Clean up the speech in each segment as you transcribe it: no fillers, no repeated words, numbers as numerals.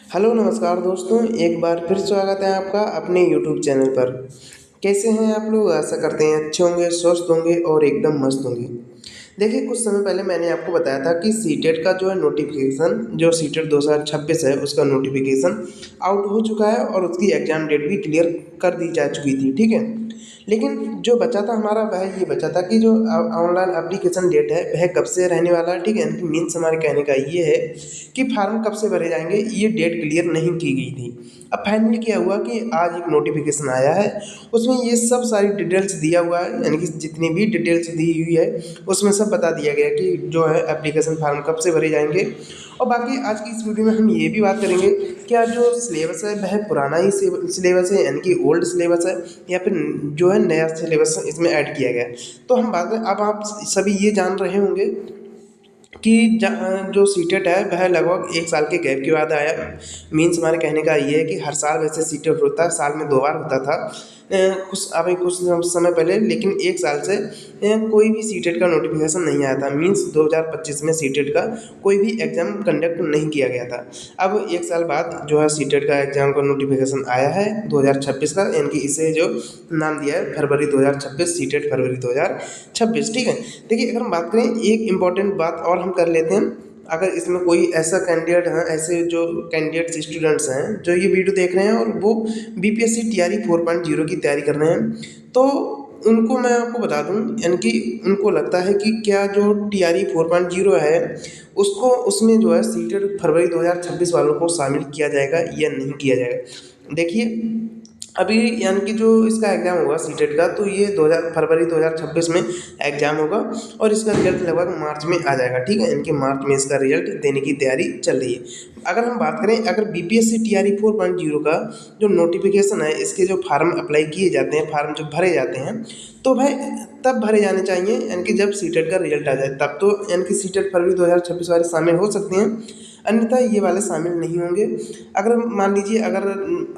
Hello नमस्कार दोस्तों, एक बार फिर स्वागत है आपका अपने यूट्यूब चैनल पर। कैसे हैं आप लोग? आशा करते हैं अच्छे होंगे, स्वस्थ होंगे और एकदम मस्त होंगे। देखिए, कुछ समय पहले मैंने आपको बताया था कि सीटेट का जो है नोटिफिकेशन, जो सीटेट 2026 है उसका नोटिफिकेशन आउट हो चुका है और उसकी एग्ज़ाम डेट भी क्लियर कर दी जा चुकी थी, ठीक है। लेकिन जो बचा था हमारा, वह ये बचा था कि जो ऑनलाइन एप्लीकेशन डेट है वह कब से रहने वाला है, ठीक है। इनकी मीन्स हमारे कहने का ये है कि फार्म कब से भरे जाएंगे, ये डेट क्लियर नहीं की गई थी। अब फाइनली क्या हुआ कि आज एक नोटिफिकेशन आया है, उसमें ये सब सारी डिटेल्स दिया हुआ है, यानी कि जितनी भी डिटेल्स दी हुई है उसमें सब बता दिया गया कि जो है एप्लीकेशन फार्म कब से भरे जाएंगे। और बाकी आज की इस वीडियो में हम ये भी बात करेंगे क्या जो सिलेबस है वह पुराना ही सिलेबस है, यानी कि ओल्ड सिलेबस है, या फिर जो है नया सिलेबस इसमें ऐड किया गया है। तो हम बात करें, अब आप सभी ये जान रहे होंगे कि जो सीटेट है वह लगभग 1 साल के गैप के बाद आया। मीन्स हमारे कहने का ये है कि हर साल वैसे सीटेट होता है, साल में 2 बार होता था कुछ समय पहले, लेकिन 1 साल से कोई भी सीटेट का नोटिफिकेशन नहीं आया था। मीन्स 2025 में सीटेट का कोई भी एग्ज़ाम कंडक्ट नहीं किया गया था। अब 1 साल बाद जो है सीटेट का एग्ज़ाम का नोटिफिकेशन आया है 2026 का, यानी कि इसे जो नाम दिया है फरवरी 2026, सीटेट फरवरी 2026, ठीक है। देखिए, अगर हम बात करें एक इम्पॉर्टेंट बात और हम कर लेते हैं। अगर इसमें कोई ऐसा कैंडिडेट है, ऐसे जो कैंडिडेट्स स्टूडेंट्स हैं जो ये वीडियो देख रहे हैं और वो बीपीएससी टीआरई 4.0 की तैयारी कर रहे हैं, तो उनको मैं आपको बता दूं, यानी कि उनको लगता है कि क्या जो टीआरई 4.0 है उसको उसमें जो है सीटेट फरवरी 2026 वालों को शामिल किया जाएगा या नहीं किया जाएगा। देखिए, अभी यानी कि जो इसका एग्ज़ाम होगा सीटेट का, तो ये 2000 फरवरी 2026 में एग्ज़ाम होगा और इसका रिजल्ट लगभग मार्च में आ जाएगा, ठीक है। इनके मार्च में इसका रिजल्ट देने की तैयारी चल रही है। अगर हम बात करें, अगर बीपीएससी टीआरई 4.0 का जो नोटिफिकेशन है, इसके जो फार्म अप्लाई किए जाते हैं, फार्म जब भरे जाते हैं, तो भाई तब भरे जाने चाहिए, यानी कि जब सीटेट का रिजल्ट आ जाए तब तो, यानी कि सीटेट फरवरी 2026 वाले शामिल हो सकते हैं, अन्यथा ये वाले शामिल नहीं होंगे। अगर मान लीजिए, अगर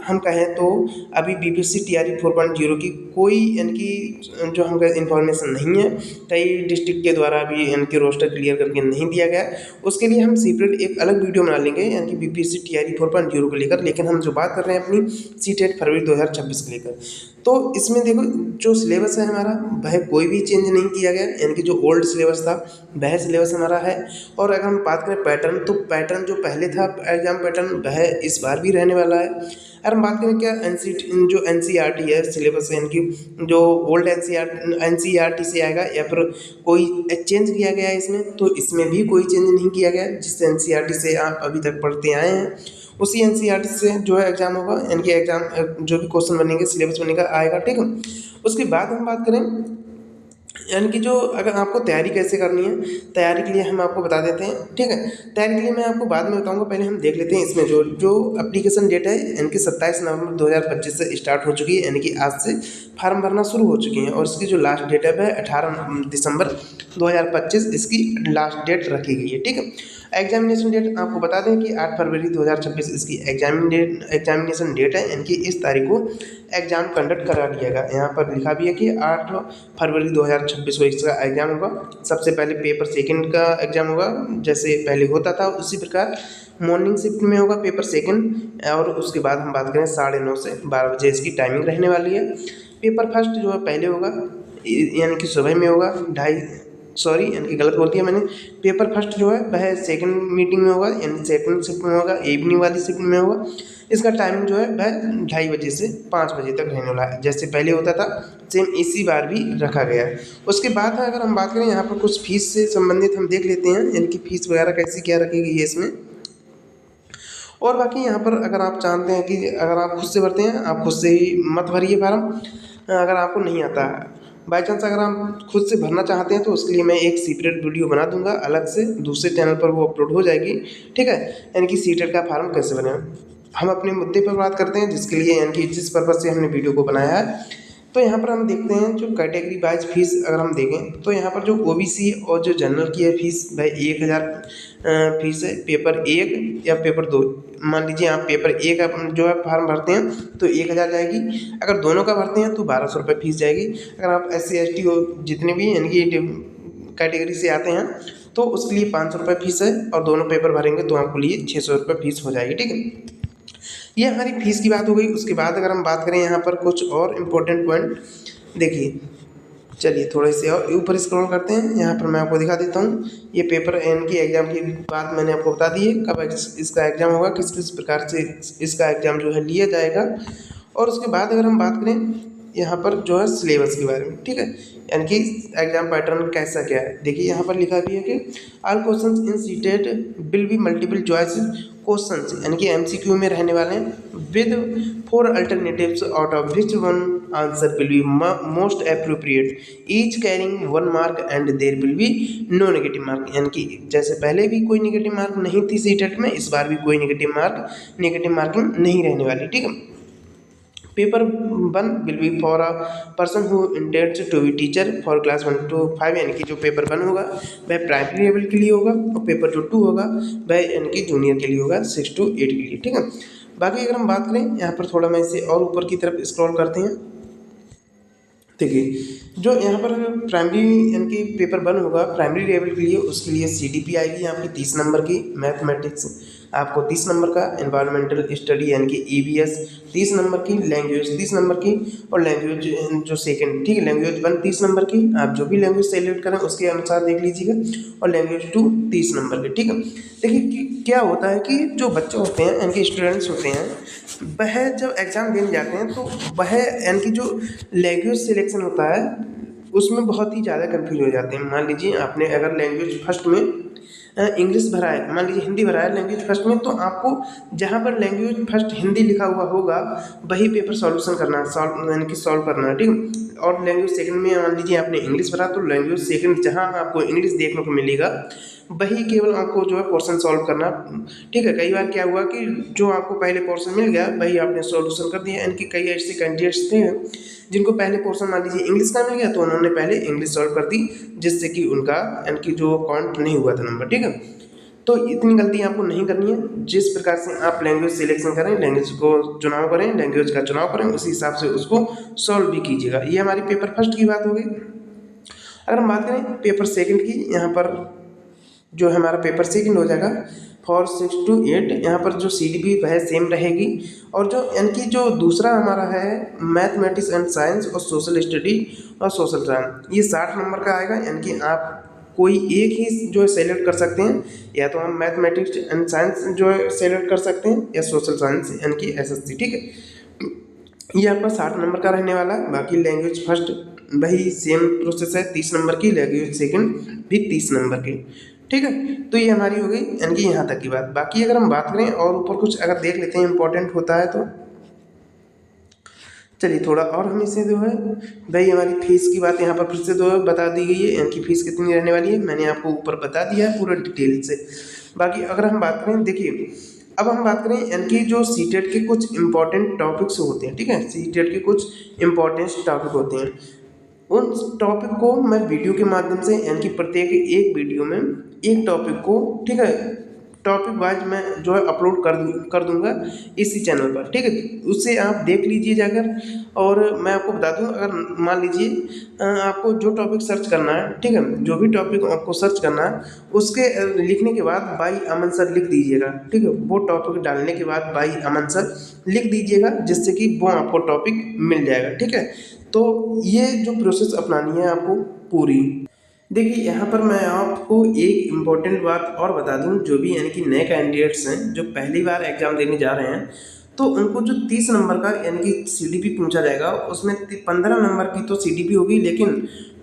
हम कहें तो अभी बीपीएससी टीआरई 4.0 की कोई, यानी कि जो हमको इन्फॉर्मेशन नहीं है, कई डिस्ट्रिक्ट के द्वारा अभी यानी कि रोस्टर क्लियर करके नहीं दिया गया। उसके लिए हम सेपरेट एक अलग वीडियो बना लेंगे, यानी कि बीपीएससी टीआरई 4.0 को लेकर। लेकिन हम जो बात कर रहे हैं अपनी सीटेट फरवरी 2026 को लेकर, तो इसमें देखो जो सिलेबस है हमारा वह कोई भी चेंज नहीं किया गया, यानी कि जो ओल्ड सिलेबस था वह सिलेबस हमारा है। और अगर हम बात करें पैटर्न, तो पैटर्न जो पहले था एग्जाम पैटर्न वह इस बार भी रहने वाला है। अगर हम बात करें क्या जो एनसीईआरटी है सिलेबस, यानी कि जो ओल्ड एनसीईआरटी से आएगा या फिर कोई चेंज किया गया है इसमें, तो इसमें भी कोई चेंज नहीं किया गया है। जिस एनसीईआरटी से आप अभी तक पढ़ते आए हैं उसी एनसीईआरटी से जो है एग्जाम होगा, यानी कि एग्जाम जो भी क्वेश्चन बनेंगे, सिलेबस बनेगा, आएगा, ठीक है। उसके बाद हम बात करें, यानी कि जो अगर आपको तैयारी कैसे करनी है, तैयारी के लिए हम आपको बता देते हैं, ठीक है। तैयारी के लिए मैं आपको बाद में बताऊंगा, पहले हम देख लेते हैं इसमें जो जो एप्लीकेशन डेट है, यानी कि 27 नवंबर 2025 से स्टार्ट हो चुकी है, यानी कि आज से फार्म भरना शुरू हो चुकी हैं। और इसकी जो लास्ट डेट है वह 18 दिसंबर 2025 इसकी लास्ट डेट रखी गई है, ठीक है। एग्जामिनेशन डेट आपको बता दें कि 8 फरवरी 2026 इसकी एग्जामिनेशन डेट है, यानी कि इस तारीख को एग्ज़ाम कंडक्ट करा लिएगा। यहाँ पर लिखा भी है कि 8 फरवरी 2026 को इसका एग्ज़ाम होगा। सबसे पहले पेपर सेकंड का एग्ज़ाम होगा, जैसे पहले होता था उसी प्रकार मॉर्निंग शिफ्ट में होगा पेपर सेकंड। और उसके बाद हम बात करें 9:30 से 12 बजे इसकी टाइमिंग रहने वाली है। पेपर फर्स्ट जो है पहले होगा, यानी कि सुबह में होगा, यानी कि गलत बोल दिया मैंने। पेपर फर्स्ट जो है वह सेकंड मीटिंग में होगा, यानी सेकंड शिफ्ट में होगा, इवनिंग वाली शिफ्ट में होगा। इसका टाइमिंग जो है वह 2:30 बजे से 5 बजे तक रहने वाला है, जैसे पहले होता था सेम इसी बार भी रखा गया है। उसके बाद अगर हम बात करें, यहाँ पर कुछ फीस से संबंधित हम देख लेते हैं, यानी कि फीस वगैरह कैसी क्या रखी गई है इसमें। और बाकी यहाँ पर अगर आप जानते हैं कि अगर आप खुद से भरते हैं, आप खुद से ही मत भरिए फार्म, अगर आपको नहीं आता है। बाई चांस अगर आप खुद से भरना चाहते हैं तो उसके लिए मैं एक सेपरेट वीडियो बना दूंगा अलग से, दूसरे चैनल पर वो अपलोड हो जाएगी, ठीक है। यानी कि सीटेट का फार्म कैसे बने। हम अपने मुद्दे पर बात करते हैं, जिसके लिए यानी कि जिस पर्पज़ से हमने वीडियो को बनाया है। तो यहाँ पर हम देखते हैं जो कैटेगरी वाइज फीस अगर हम देखें, तो यहाँ पर जो ओबीसी और जो जनरल की है फीस वह 1000 फीस है। पेपर 1 या पेपर 2, मान लीजिए आप पेपर 1 आप जो है फार्म भरते हैं तो 1000 जाएगी। अगर दोनों का भरते हैं तो 1200 रुपये फीस जाएगी। अगर आप SC ST हो जितने भी यानी कि कैटेगरी से आते हैं तो उसके लिए 500 रुपये फीस है, और दोनों पेपर भरेंगे तो आपको लिए 600 रुपये फीस हो जाएगी, ठीक है। ये हमारी फीस की बात हो गई। उसके बाद अगर हम बात करें यहाँ पर कुछ और इम्पोर्टेंट पॉइंट, देखिए चलिए थोड़े से और ऊपर स्क्रॉल करते हैं। यहाँ पर मैं आपको दिखा देता हूँ ये पेपर एन की एग्ज़ाम की बात मैंने आपको बता दी है, कब इसका एग्ज़ाम होगा, किस किस प्रकार से इसका एग्ज़ाम जो है लिया जाएगा। और उसके बाद अगर हम बात करें यहाँ पर जो है सिलेबस के बारे में, ठीक है, यानी कि एग्जाम पैटर्न कैसा क्या है। देखिए यहाँ पर लिखा भी है कि all questions in CTET will be multiple choice questions, यानी कि एमसीक्यू में रहने वाले हैं with 4 alternatives out of which one answer will be most appropriate, each carrying 1 mark and there will be no negative mark. यानी कि जैसे पहले भी कोई नेगेटिव मार्क नहीं थी सीटेट में, इस बार भी कोई नेगेटिव मार्किंग नहीं रहने वाली, ठीक है। Paper 1 will be for a person who intends to be teacher for class 1 to 5, यानी कि जो पेपर 1 होगा वह प्राइमरी लेवल के लिए होगा, और पेपर जो 2 होगा वह यानी कि जूनियर के लिए होगा 6 to 8 के लिए, ठीक है। बाकी अगर हम बात करें यहाँ पर थोड़ा मैं इसे और ऊपर की तरफ स्क्रॉल करते हैं। देखिए जो यहाँ पर प्राइमरी यानी कि पेपर 1 होगा प्राइमरी लेवल के लिए, उसके लिए सीडीपी आएगी आपकी 30 नंबर की, मैथमेटिक्स आपको 30 नंबर का, एनवायरमेंटल स्टडी यानी कि ईवीएस 30 नंबर की, लैंग्वेज 30 नंबर की, और लैंग्वेज जो सेकंड, ठीक है, लैंग्वेज 1 30 नंबर की, आप जो भी लैंग्वेज सेलेक्ट करें उसके अनुसार देख लीजिएगा, और लैंग्वेज 2 30 नंबर की, ठीक है। देखिए क्या होता है कि जो बच्चे होते हैं यानी कि स्टूडेंट्स होते हैं, वह जब एग्ज़ाम देने जाते हैं तो वह यानी कि जो लैंग्वेज सिलेक्शन होता है उसमें बहुत ही ज़्यादा कंफ्यूज हो जाते हैं। मान लीजिए आपने अगर लैंग्वेज फर्स्ट में इंग्लिश भरा है, मान लीजिए हिंदी भरा है लैंग्वेज फर्स्ट में, तो आपको जहाँ पर लैंग्वेज फर्स्ट हिंदी लिखा हुआ होगा वही पेपर सॉल्यूशन करना है, यानी कि सॉल्व करना है, ठीक है। और लैंग्वेज सेकंड में मान लीजिए आपने इंग्लिश भरा, तो लैंग्वेज सेकंड जहाँ आपको इंग्लिश देखने को मिलेगा वही केवल आपको जो है पोर्शन सॉल्व करना, ठीक है। कई बार क्या हुआ कि जो आपको पहले पोर्शन मिल गया वही आपने सॉल्यूशन कर दिया, यानी कि कई ऐसे कैंडिडेट्स थे जिनको पहले पोर्शन मान लीजिए इंग्लिश का मिल गया तो उन्होंने पहले इंग्लिश सॉल्व कर दी, जिससे कि उनका यानी कि जो काउंट नहीं हुआ था नंबर, ठीक है। तो इतनी गलती आपको नहीं करनी है। जिस प्रकार से आप लैंग्वेज सिलेक्शन करें, लैंग्वेज को चुनाव करें, लैंग्वेज का चुनाव करें, उसी हिसाब से उसको सॉल्व भी कीजिएगा। ये हमारी पेपर फर्स्ट की बात हो गई। अगर हम बात करें पेपर सेकंड की, यहाँ पर जो हमारा पेपर सेकंड हो जाएगा फॉर 6 to 8, यहाँ पर जो सीडीपी वह सेम रहेगी, और जो यानी कि जो दूसरा हमारा है मैथमेटिक्स एंड साइंस और सोशल स्टडी और सोशल साइंस, ये 60 नंबर का आएगा। यानी कि आप कोई एक ही जो है सेलेक्ट कर सकते हैं, या तो हम मैथमेटिक्स एंड साइंस जो है सेलेक्ट कर सकते हैं, या सोशल साइंस यानी कि एसएससी, ठीक है। ये आपका 60 नंबर का रहने वाला है। बाकी लैंग्वेज फर्स्ट वही सेम प्रोसेस है 30 नंबर की, लैंग्वेज सेकंड भी 30 नंबर की, ठीक है। तो ये हमारी हो गई यानी कि यहाँ तक की बात। बाकी अगर हम बात करें और ऊपर कुछ अगर देख लेते हैं इंपॉर्टेंट होता है तो चलिए थोड़ा और हम इसे जो है भाई हमारी फीस की बात यहाँ पर फिर से जो है बता दी गई है, यानी कि फीस कितनी रहने वाली है मैंने आपको ऊपर बता दिया है पूरा डिटेल से। बाकी अगर हम बात करें, देखिए अब हम बात करें यानी कि जो सीटेट के कुछ इंपॉर्टेंट टॉपिक्स होते हैं, ठीक है, सीटेट के कुछ इंपॉर्टेंट टॉपिक होते हैं, उन टॉपिक को मैं वीडियो के माध्यम से यानी कि प्रत्येक एक वीडियो में एक टॉपिक को, ठीक है, टॉपिक वाइज मैं जो है अपलोड कर दूंगा इसी चैनल पर, ठीक है। उससे आप देख लीजिए जाकर। और मैं आपको बता दूं, अगर मान लीजिए आपको जो टॉपिक सर्च करना है, ठीक है, जो भी टॉपिक आपको सर्च करना है उसके लिखने के बाद बाई अमन सर लिख दीजिएगा, ठीक है। वो टॉपिक डालने के बाद बाई अमन सर लिख दीजिएगा, जिससे कि वो आपको टॉपिक मिल जाएगा, ठीक है। तो ये जो प्रोसेस अपनानी है आपको पूरी। देखिए यहाँ पर मैं आपको एक इम्पॉर्टेंट बात और बता दूं, जो भी यानी कि नए कैंडिडेट्स हैं जो पहली बार एग्ज़ाम देने जा रहे हैं, तो उनको जो 30 नंबर का यानी कि सीडीपी पूछा जाएगा उसमें 15 नंबर की तो सीडीपी होगी, लेकिन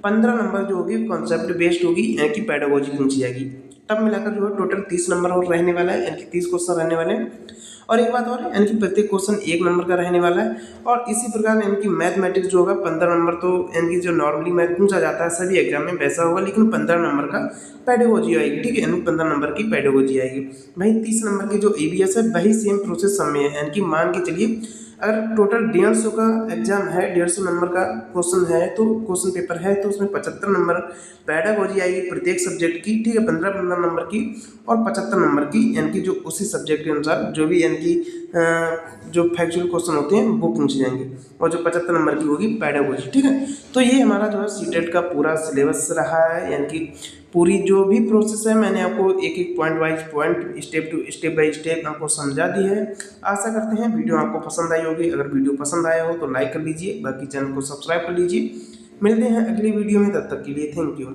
15 नंबर जो होगी कॉन्सेप्ट बेस्ड होगी, यानी कि पेडागोजी पूछी जाएगी। तब मिलाकर जो है टोटल 30 नंबर और रहने वाला है, यानी कि 30 क्वेश्चन रहने वाले हैं। और एक बात और, यानी कि प्रत्येक क्वेश्चन 1 नंबर का रहने वाला है। और इसी प्रकार यानी कि मैथमेटिक्स जो होगा 15 नंबर, तो यानी कि जो नॉर्मली मैथ पूछा जाता है सभी एग्जाम में वैसा होगा, लेकिन 15 नंबर का पेडागोजी आएगी, ठीक है, यानी 15 नंबर की पेडागोजी आएगी। वही 30 नंबर की जो ईवीएस है वही सेम प्रोसेस सब में है, यानी कि मान के चलिए अगर टोटल 150 का एग्जाम है, 150 नंबर का क्वेश्चन है, तो क्वेश्चन पेपर है, तो उसमें 75 नंबर पेडागोजी आएगी प्रत्येक सब्जेक्ट की, ठीक है, 15 नंबर की और 75 नंबर की, यानी कि जो उसी सब्जेक्ट के अनुसार जो भी यानी कि जो फैक्चुअल क्वेश्चन होते हैं वो पूछे जाएंगे, और जो 75 नंबर की होगी पेडागोजी। ठीक है, तो ये हमारा जो है सीटेट का पूरा सिलेबस रहा है, यानी कि पूरी जो भी प्रोसेस है मैंने आपको एक एक point wise point step by step आपको समझा दी है। आशा करते हैं वीडियो आपको पसंद आई होगी। अगर वीडियो पसंद आया हो तो लाइक कर लीजिए, बाकी चैनल को सब्सक्राइब कर लीजिए। मिलते हैं अगली वीडियो में, तब तक के लिए थैंक यू।